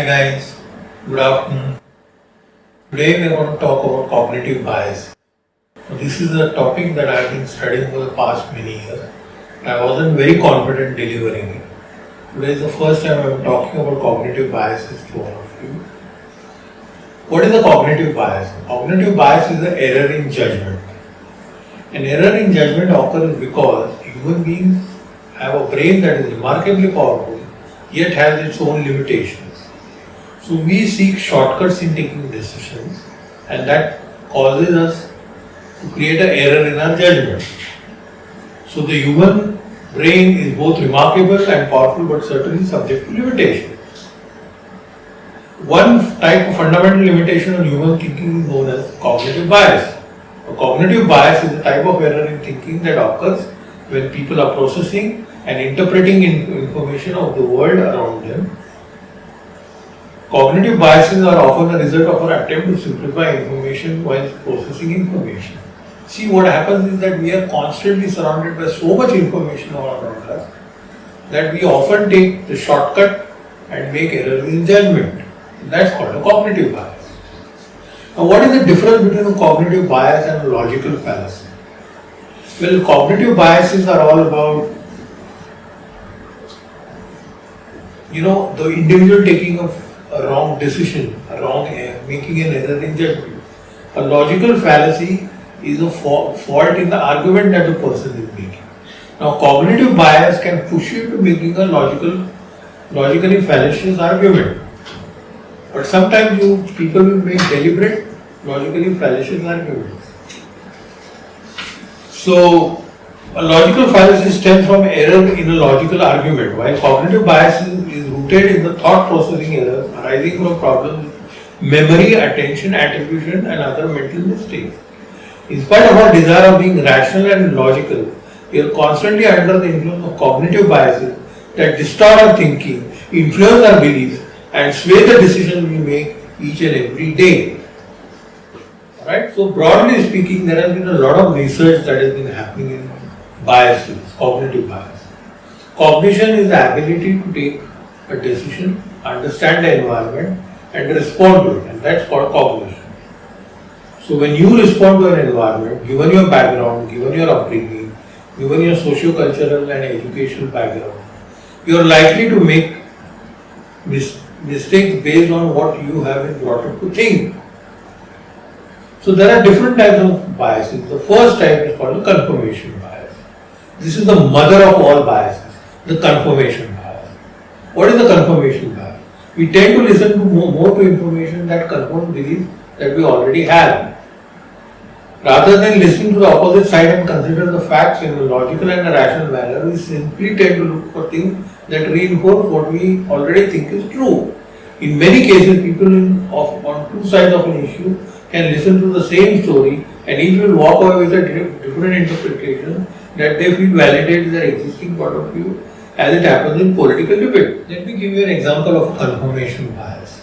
guys, good afternoon. Today we are going to talk about cognitive bias. This is a topic that I have been studying for the past many years. I wasn't very confident delivering it. Today is the first time I am talking about cognitive biases to all of you. What is a cognitive bias? Cognitive bias is an error in judgment. An error in judgment occurs because human beings have a brain that is remarkably powerful yet has its own limitations. So we seek shortcuts in taking decisions, and that causes us to create an error in our judgment. So the human brain is both remarkable and powerful but certainly subject to limitations. One type of fundamental limitation on human thinking is known as cognitive bias. A cognitive bias is a type of error in thinking that occurs when people are processing and interpreting information of the world around them. Cognitive biases are often a result of our attempt to simplify information while processing information. See, what happens is that we are constantly surrounded by so much information all around us that we often take the shortcut and make errors in judgment. That's called a cognitive bias. Now, what is the difference between a cognitive bias and a logical fallacy? Well, cognitive biases are all about the individual taking of a wrong decision, making an error in judgment. A logical fallacy is a fault in the argument that the person is making. Now, cognitive bias can push you to making a logically fallacious argument. But sometimes people will make deliberate, logically fallacious arguments. So, a logical fallacy stems from error in a logical argument, while cognitive bias is rooted in the thought processing errors arising from problems, memory, attention, attribution, and other mental mistakes. In spite of our desire of being rational and logical, we are constantly under the influence of cognitive biases that distort our thinking, influence our beliefs, and sway the decisions we make each and every day. Right? So, broadly speaking, there has been a lot of research that has been happening in biases, cognitive bias. Cognition is the ability to take a decision, understand the environment, and respond to it, and that's called cognition. So when you respond to an environment, given your background, given your upbringing, given your socio-cultural and educational background, you are likely to make mistakes based on what you have been brought up to think. So there are different types of biases. The first type is called the confirmation bias. This is the mother of all biases, the confirmation bias. What is the confirmation bias? We tend to listen to more to information that confirms beliefs that we already have. Rather than listening to the opposite side and consider the facts in a logical and a rational manner, we simply tend to look for things that reinforce what we already think is true. In many cases, people on two sides of an issue can listen to the same story, and each will walk away with a different interpretation that they feel validates their existing point of view, as it happens in political debate. Let me give you an example of confirmation bias.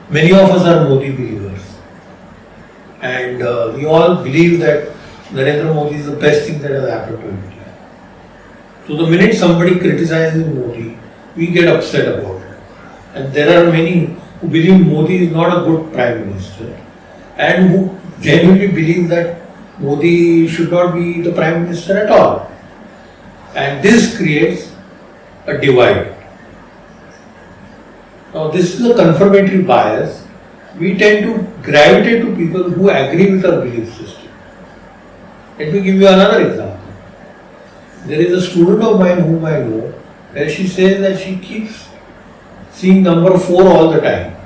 Many of us are Modi believers, and we all believe that Narendra Modi is the best thing that has happened to India. So the minute somebody criticizes Modi, we get upset about it. And there are many who believe Modi is not a good Prime Minister and who genuinely believe that Modi should not be the Prime Minister at all. And this creates a divide. Now this is a confirmatory bias. We tend to gravitate to people who agree with our belief system. Let me give you another example. There is a student of mine whom I know where she says that she keeps seeing number 4 all the time.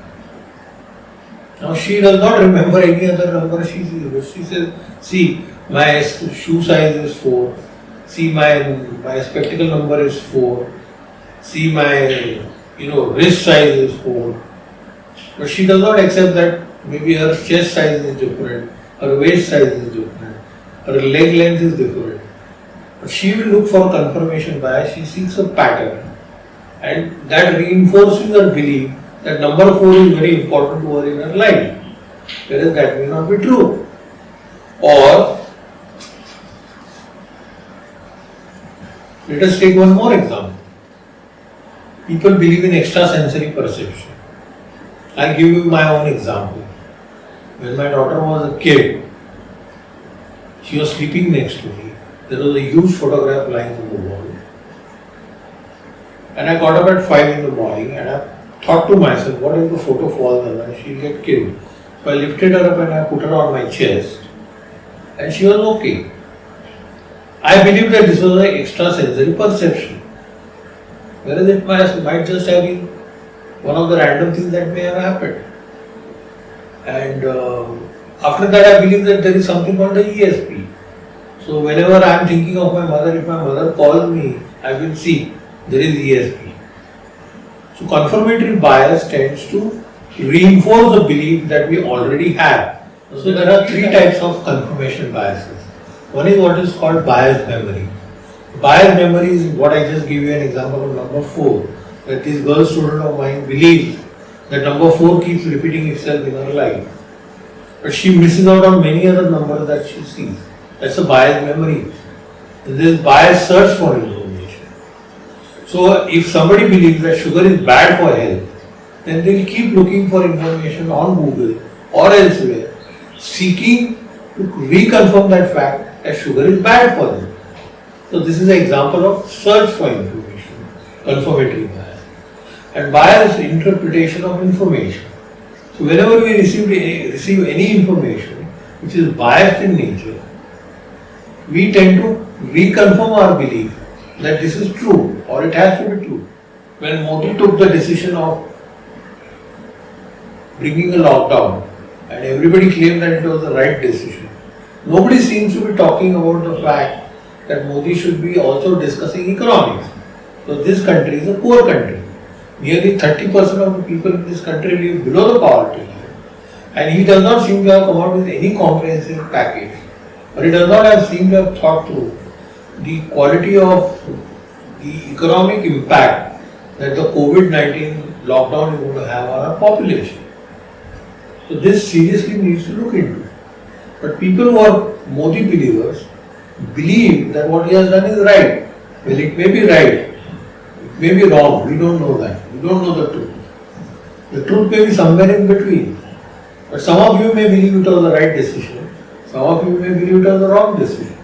Now she does not remember any other number she sees, but she says, see, my shoe size is 4, see my spectacle number is 4, see my wrist size is 4. But she does not accept that maybe her chest size is different, her waist size is different, her leg length is different. But she will look for confirmation bias, she seeks a pattern, and that reinforces her belief that number 4 is very important to her in her life, whereas that may not be true. Or let us take one more example. People believe in extrasensory perception. I'll give you my own example. When my daughter was a kid, she was sleeping next to me. There was a huge photograph lying on the wall. And I got up at 5 in the morning and I thought to myself, what if the photo falls on her and she'll get killed? So I lifted her up and I put her on my chest and she was okay. I believe that this was an extrasensory perception. Whereas it might just have been one of the random things that may have happened. And after that I believe that there is something called the ESP. So whenever I am thinking of my mother, if my mother calls me, I will see there is ESP. So confirmatory bias tends to reinforce the belief that we already have. So there are three types of confirmation biases. One is what is called biased memory. Biased memory is what I just gave you an example of number 4. That this girl student of mine believes that number 4 keeps repeating itself in her life. But she misses out on many other numbers that she sees. That's a biased memory. This biased search for information. So if somebody believes that sugar is bad for health, then they will keep looking for information on Google or elsewhere, seeking to reconfirm that fact that sugar is bad for them. So this is an example of search for information, confirmatory bias. And bias is interpretation of information. So whenever we receive any information which is biased in nature, we tend to reconfirm our belief that this is true or it has to be true. When Modi took the decision of bringing a lockdown and everybody claimed that it was the right decision, nobody seems to be talking about the fact that Modi should be also discussing economics. So this country is a poor country. Nearly 30% of the people in this country live below the poverty line. And he does not seem to have come out with any comprehensive package. Or he does not seem to have thought through the quality of the economic impact that the COVID-19 lockdown is going to have on our population. So this seriously needs to look into. But people who are Modi believers believe that what he has done is right. Well, it may be right, it may be wrong, we don't know that. We don't know the truth. The truth may be somewhere in between. But some of you may believe it was the right decision, some of you may believe it was the wrong decision.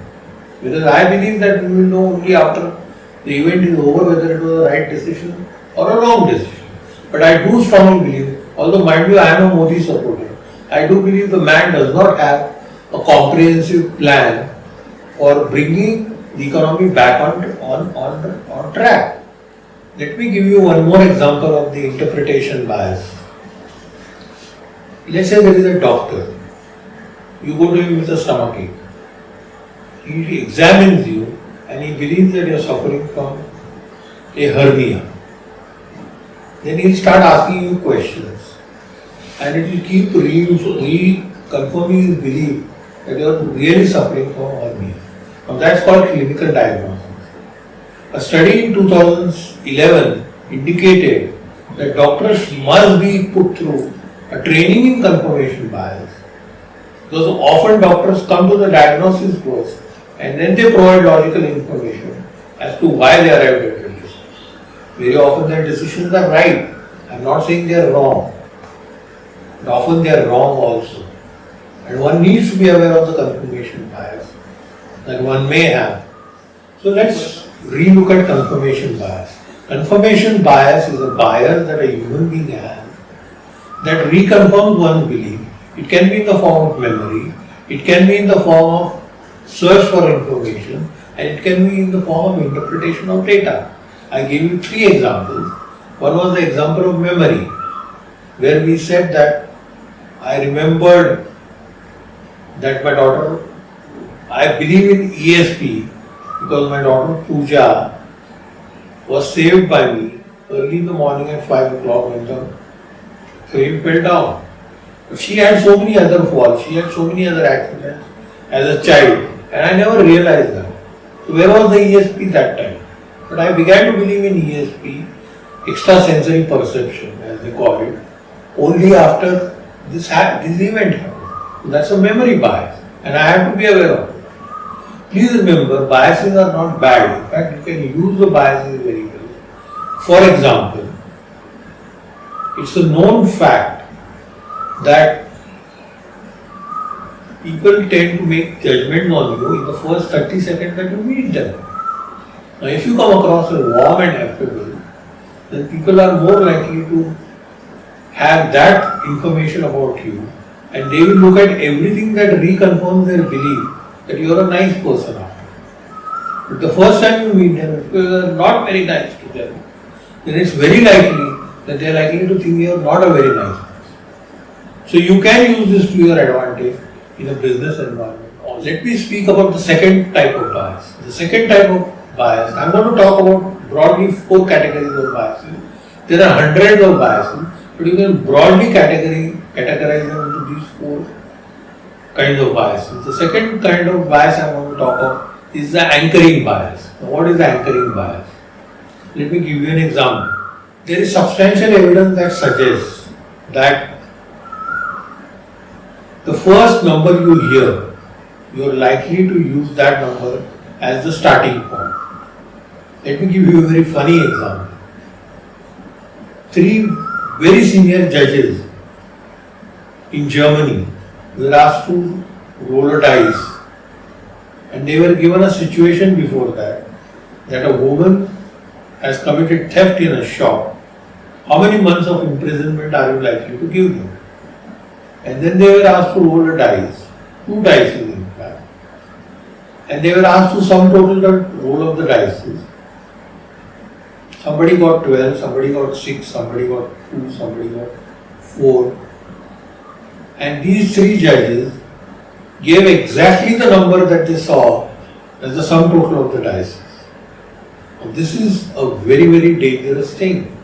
Because I believe that we will know only after the event is over whether it was the right decision or a wrong decision. But I do strongly believe, although mind you I am a Modi supporter, I do believe the man does not have a comprehensive plan for bringing the economy back on track. Let me give you one more example of the interpretation bias. Let's say there is a doctor. You go to him with a stomachache. He examines you and he believes that you are suffering from a hernia. Then he will start asking you questions and it will keep reconfirming his belief that you are really suffering from hernia. Now that's called clinical diagnosis. A study in 2011 indicated that doctors must be put through a training in confirmation bias. Because often doctors come to the diagnosis first and then they provide logical information as to why they arrived at the decision. Very often their decisions are right. I am not saying they are wrong. But often they are wrong also. And one needs to be aware of the confirmation bias that one may have. So let's relook at confirmation bias. Confirmation bias is a bias that a human being has that reconfirms one's belief. It can be in the form of memory, it can be in the form of search for information, and it can be in the form of interpretation of data. I gave you 3 examples. One was the example of memory, where we said that I remembered that my daughter, I believe in ESP because my daughter Pooja was saved by me early in the morning at 5 o'clock when the frame fell down. But she had so many other falls, she had so many other accidents as a child, and I never realized that. So where was the ESP that time? But I began to believe in ESP, extrasensory perception as they call it, only after this event happened. So that's a memory bias and I have to be aware of it. Please remember, biases are not bad. In fact, you can use the biases very well. For example, it's a known fact that people tend to make judgments on you in the first 30 seconds that you meet them. Now, if you come across as warm and affable, then people are more likely to have that information about you, and they will look at everything that reconfirms their belief that you are a nice person after. But the first time you meet them, if you are not very nice to them, then it's very likely that they are likely to think you are not a very nice person. So you can use this to your advantage in a business environment. Let me speak about the second type of bias. The second type of bias, I'm going to talk about broadly 4 categories of biases. There are hundreds of biases, but you can broadly categorize them into these 4 kinds of biases. The second kind of bias I'm going to talk of is the anchoring bias. Now, what is the anchoring bias? Let me give you an example. There is substantial evidence that suggests that the first number you hear, you are likely to use that number as the starting point. Let me give you a very funny example. 3 very senior judges in Germany were asked to roll a dice, and they were given a situation before that a woman has committed theft in a shop. How many months of imprisonment are you likely to give them? And then they were asked to roll a dice, 2 dice in fact, and they were asked to sum total the roll of the dice. Somebody got 12, somebody got 6, somebody got 2, somebody got 4. And these 3 judges gave exactly the number that they saw as the sum total of the dice. Now, this is a very, very dangerous thing,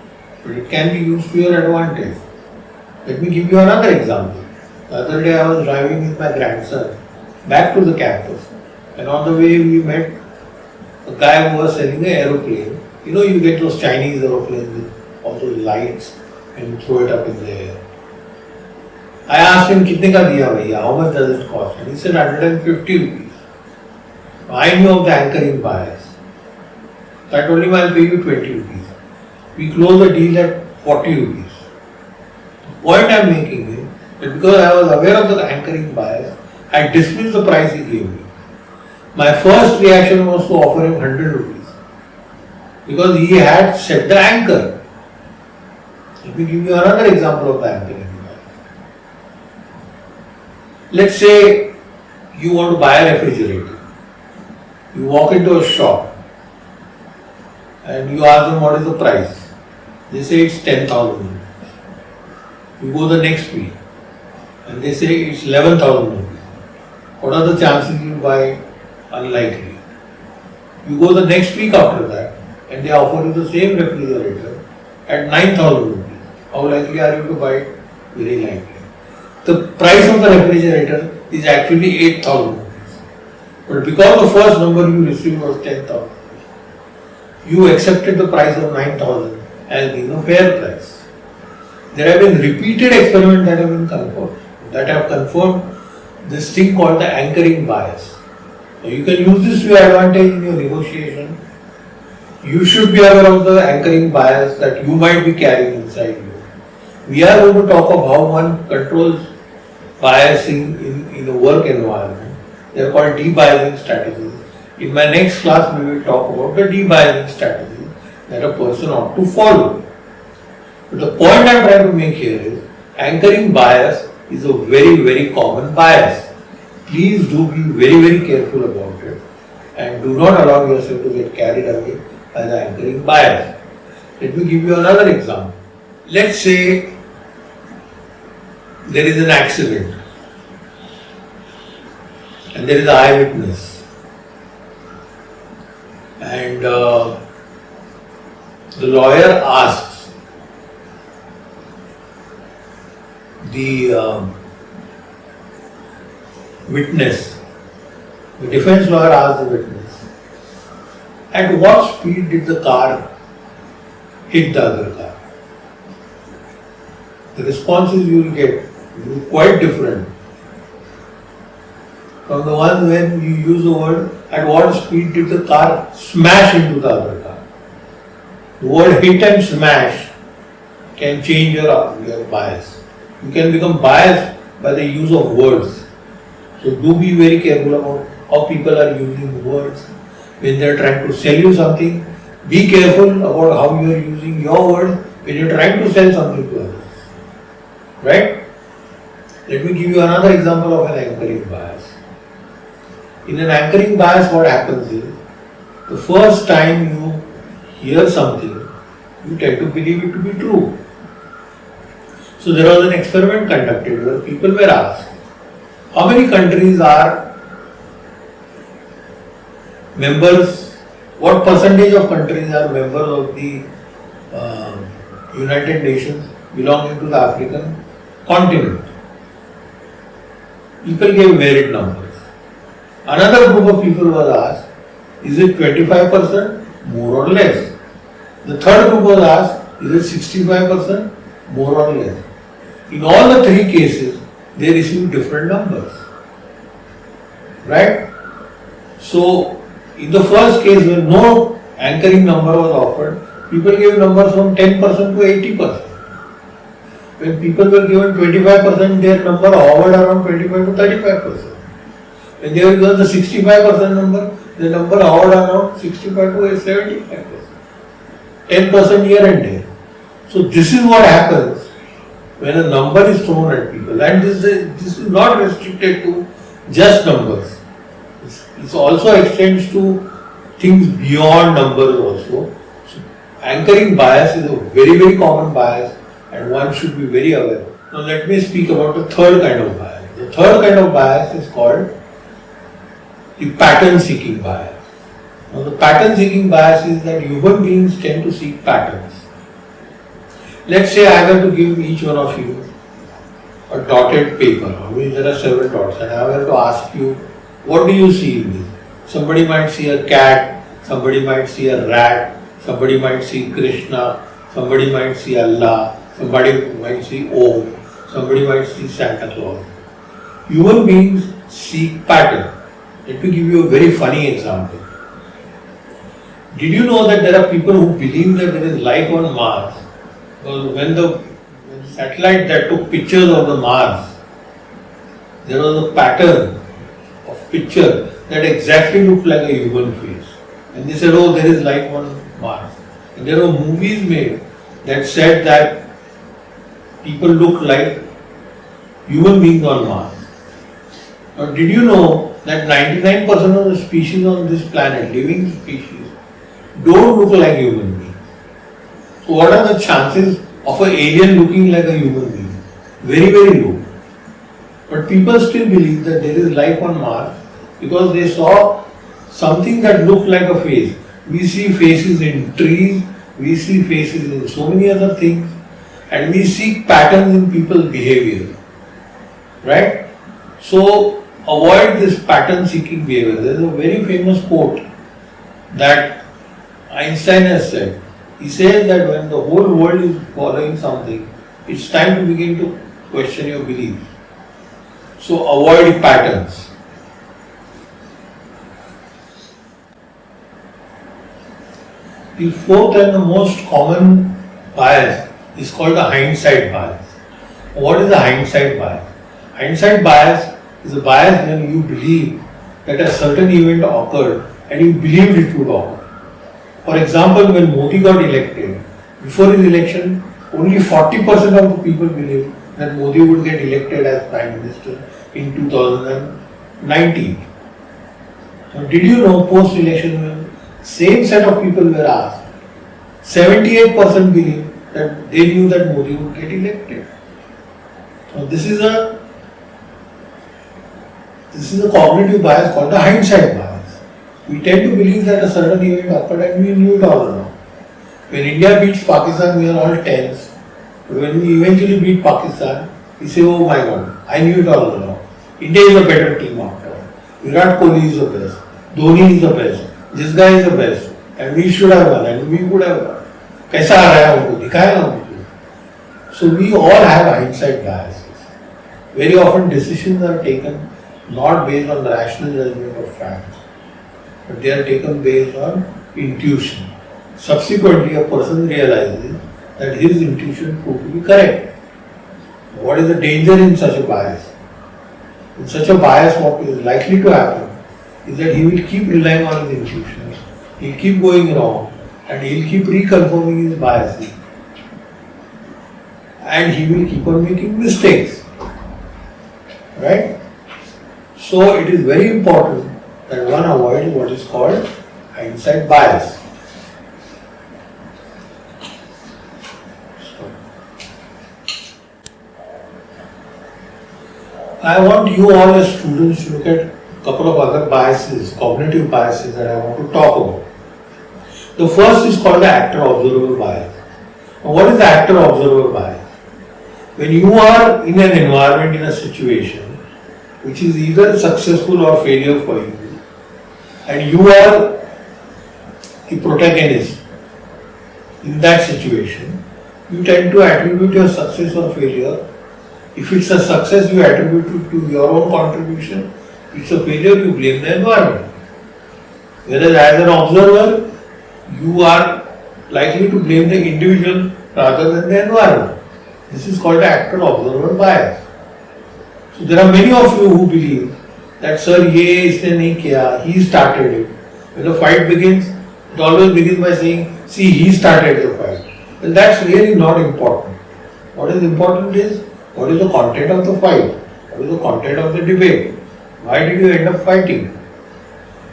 but it can be used to your advantage. Let me give you another example. The other day I was driving with my grandson back to the campus, and on the way we met a guy who was selling an aeroplane. You know, you get those Chinese aeroplanes with all those lights and you throw it up in the air. I asked him, "Kitne ka diya bhaiya? How much does it cost?" And he said, 150 rupees. I knew of the anchoring bias. So I told him, "I'll pay you 20 rupees. We closed the deal at 40 rupees. The point I'm making is that because I was aware of the anchoring bias, I dismissed the price he gave me. My first reaction was to offer him 100 rupees because he had set the anchor. Let me give you another example of the anchoring bias. Let's say you want to buy a refrigerator. You walk into a shop and you ask them what is the price. They say it's 10,000 rupees. You go the next week and they say it's 11,000 rupees. What are the chances you buy? Unlikely. You go the next week after that and they offer you the same refrigerator at 9,000 rupees. How likely are you to buy it? Very likely. The price of the refrigerator is actually 8,000 rupees. But because the first number you received was 10,000, you accepted the price of 9,000 as being a fair price. There have been repeated experiments that have confirmed this thing called the anchoring bias. Now you can use this to your advantage in your negotiation. You should be aware of the anchoring bias that you might be carrying inside you. We are going to talk of how one controls biasing in a work environment. They are called debiasing strategies. In my next class, we will talk about the debiasing strategy that a person ought to follow. But the point I am trying to make here is anchoring bias is a very, very common bias. Please do be very, very careful about it and do not allow yourself to get carried away by the anchoring bias. Let me give you another example. Let's say there is an accident and there is an eyewitness, and the lawyer asks the witness, the defense lawyer asks the witness, at what speed did the car hit the other car? The responses you will get will be quite different from the one when you use the word at what speed did the car smash into the other car. The word hit and smash can change your bias. You can become biased by the use of words. So do be very careful about how people are using words when they are trying to sell you something. Be careful about how you are using your words when you are trying to sell something to others. Right? Let me give you another example of an anchoring bias. In an anchoring bias, what happens is, the first time you hear something, you tend to believe it to be true. So there was an experiment conducted where people were asked, how many countries are members, what percentage of countries are members of the United Nations belonging to the African continent? People gave varied numbers. Another group of people was asked, is it 25%, more or less? The third group was asked, is it 65%, more or less? In all the three cases, they received different numbers. Right? So, in the first case, when no anchoring number was offered, people gave numbers from 10% to 80%. When people were given 25%, their number hovered around 25 to 35%. When they were given the 65% number, the number hovered around 65 to 75%. 10% here and there. So this is what happens when a number is thrown at people. And this is not restricted to just numbers. It also extends to things beyond numbers also. So anchoring bias is a very, very common bias and one should be very aware. Now let me speak about the third kind of bias. The third kind of bias is called the pattern seeking bias. Now the pattern seeking bias is that human beings tend to seek patterns. Let's say I were to give each one of you a dotted paper, on which there are several dots, and I were to ask you, what do you see in this? Somebody might see a cat, somebody might see a rat, somebody might see Krishna, somebody might see Allah, somebody might see Om, somebody might see Santa Claus. Human beings seek pattern. Let me give you a very funny example. Did you know that there are people who believe that there is life on Mars? Because when the satellite that took pictures of the Mars, there was a pattern of picture that exactly looked like a human face. And they said, oh, there is life on Mars. And there were movies made that said that people look like human beings on Mars. Now, did you know that 99% of the species on this planet, living species, don't look like human beings? So what are the chances of an alien looking like a human being? Very, very low. But people still believe that there is life on Mars because they saw something that looked like a face. We see faces in trees, we see faces in so many other things, and we see patterns in people's behavior. Right? So avoid this pattern seeking behavior. There is a very famous quote that Einstein has said. He says that when the whole world is following something, it's time to begin to question your beliefs. So avoid patterns. The fourth and the most common bias is called the hindsight bias. What is the hindsight bias? Hindsight bias is a bias when you believe that a certain event occurred and you believed it would occur. For example, when Modi got elected, before his election, only 40% of the people believed that Modi would get elected as Prime Minister in 2019. Now, did you know post-election when same set of people were asked, 78% believed that they knew that Modi would get elected. Now, this is a cognitive bias called the hindsight bias. We tend to believe that a certain event occurred and we knew it all along. When India beats Pakistan, we are all tense. But when we eventually beat Pakistan, we say, oh my God, I knew it all along. India is a better team after all. Virat Kohli is the best. Dhoni is the best. This guy is the best. And we should have won and we would have won. कैसा आ रहा है हमको दिखाया ना हमको. So we all have hindsight biases. Very often decisions are taken not based on the rational judgment of facts, but they are taken based on intuition. Subsequently, a person realizes that his intuition proved to be correct. What is the danger in such a bias? In such a bias, what is likely to happen is that he will keep relying on his intuition, he'll keep going wrong, and he'll keep reconfirming his biases. And he will keep on making mistakes. Right? So it is very important that one avoid what is called hindsight bias. I want you all as students to look at a couple of other biases, cognitive biases that I want to talk about. The first is called the actor-observer bias. Now, what is the actor-observer bias? When you are in an environment, in a situation, which is either successful or failure for you, and you are the protagonist in that situation, you tend to attribute your success or failure. If it's a success, you attribute it to your own contribution. If it's a failure, you blame the environment. Whereas as an observer, you are likely to blame the individual rather than the environment. This is called the actor-observer bias. So there are many of you who believe that sir, ye isne nahi kiya, he started it. When the fight begins, it always begins by saying, see, he started the fight. And that's really not important. What is important is, what is the content of the fight? What is the content of the debate? Why did you end up fighting?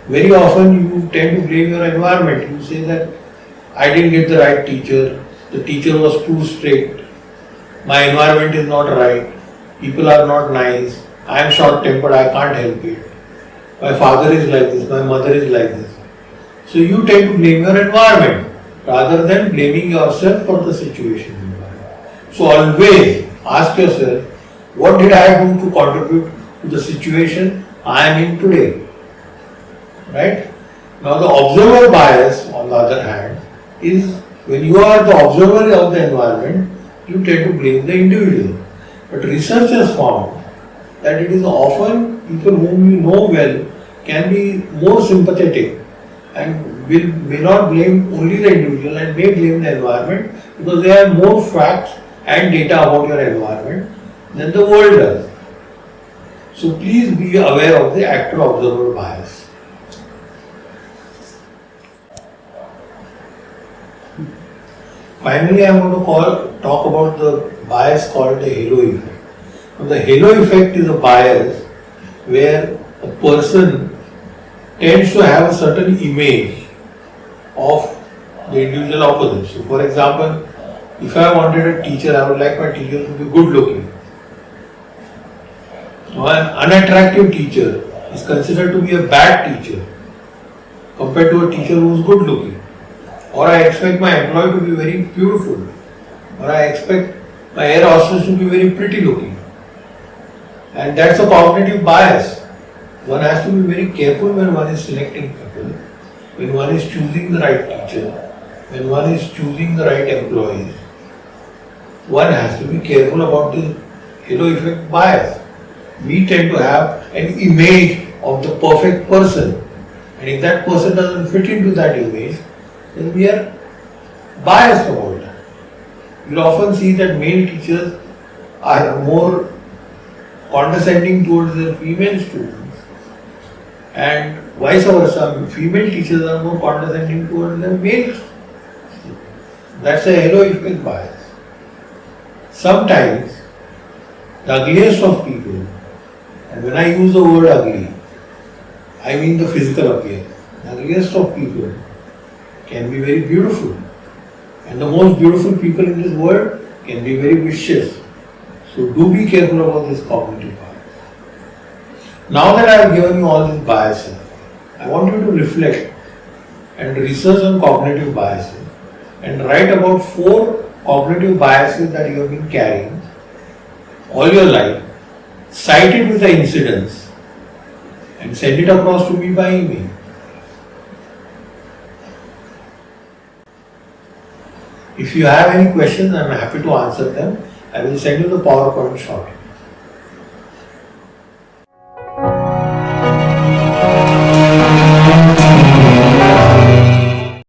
Very often you tend to blame your environment. You say that I didn't get the right teacher, the teacher was too strict, my environment is not right, people are not nice, I am short-tempered, I can't help it. My father is like this, my mother is like this. So you tend to blame your environment rather than blaming yourself for the situation. So always ask yourself, what did I do to contribute to the situation I am in today? Right? Now the observer bias, on the other hand, is when you are the observer of the environment, you tend to blame the individual. But research has found that it is often people whom you know well can be more sympathetic and may not blame only the individual and may blame the environment because they have more facts and data about your environment than the world does. So please be aware of the actor-observer bias. Finally, I am going to talk about the bias called the halo effect. Now, the halo effect is a bias where a person tends to have a certain image of the individual opposite. So, for example, if I wanted a teacher, I would like my teacher to be good looking. Now, an unattractive teacher is considered to be a bad teacher compared to a teacher who is good looking. Or I expect my employee to be very beautiful. Or I expect my air hostess to be very pretty looking. And that's a cognitive bias. One has to be very careful when one is selecting people, when one is choosing the right teacher, when one is choosing the right employees. One has to be careful about the halo effect bias. We tend to have an image of the perfect person. And if that person doesn't fit into that image, then we are biased about that. You'll often see that male teachers are more condescending towards their female students and vice versa, female teachers are more condescending towards their male students. That's a halo effect bias. Sometimes the ugliest of people, and when I use the word ugly, I mean the physical appearance. The ugliest of people can be very beautiful, and the most beautiful people in this world can be very vicious. So do be careful about this cognitive bias. Now that I have given you all these biases, I want you to reflect and research on cognitive biases and write about 4 cognitive biases that you have been carrying all your life, cite it with the incidents and send it across to me by email. If you have any questions, I am happy to answer them. I will send you the PowerPoint shortly.